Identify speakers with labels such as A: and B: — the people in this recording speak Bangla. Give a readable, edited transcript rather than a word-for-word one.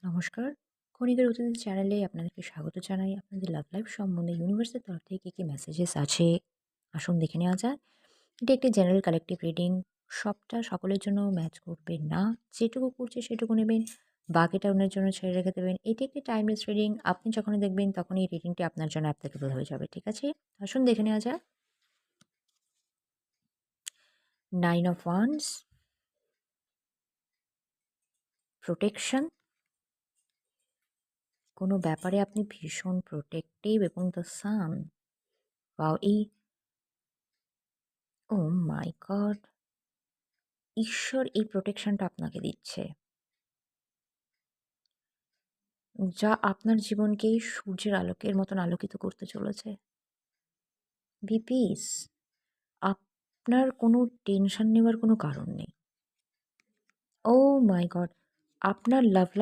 A: নমস্কার। ক্ষণিকের অতিথি চ্যানেলে আপনাদেরকে স্বাগত জানাই। আপনাদের লাভ লাইফ সম্বন্ধে ইউনিভার্সের তরফ থেকে কি মেসেজেস আছে, আসুন দেখে নেওয়া যাক। এটি একটি জেনারেল কালেকটিভ রিডিং। সবটা সকলের জন্য ম্যাচ করবে না। যেটুকু করছে সেটুকু নেবেন। বাকিটা অন্যের জন্য ছেড়ে রেখে দেবেন। এটি একটি টাইমলেস রিডিং। আপনি যখনই দেখবেন তখনই এই রিডিংটি আপনার জন্য অ্যাপ্লিকেবল হয়ে যাবে। ঠিক আছে? আসুন দেখে নেওয়া যাক। 9 অফ ওয়ান্ডস, প্রোটেকশন। কোনো ব্যাপারে আপনি ভীষণ প্রোটেক্টিভ এবং the sun. Wow! Oh my god! ঈশ্বর এই প্রোটেকশনটা আপনাকে দিচ্ছে। যা আপনার জীবনকে সূর্যের আলোকের মতন আলোকিত করতে চলেছে। Be peace. আপনার কোনো টেনশন নেওয়ার কোনো কারণ নেই। Oh my god! আপনার লাভ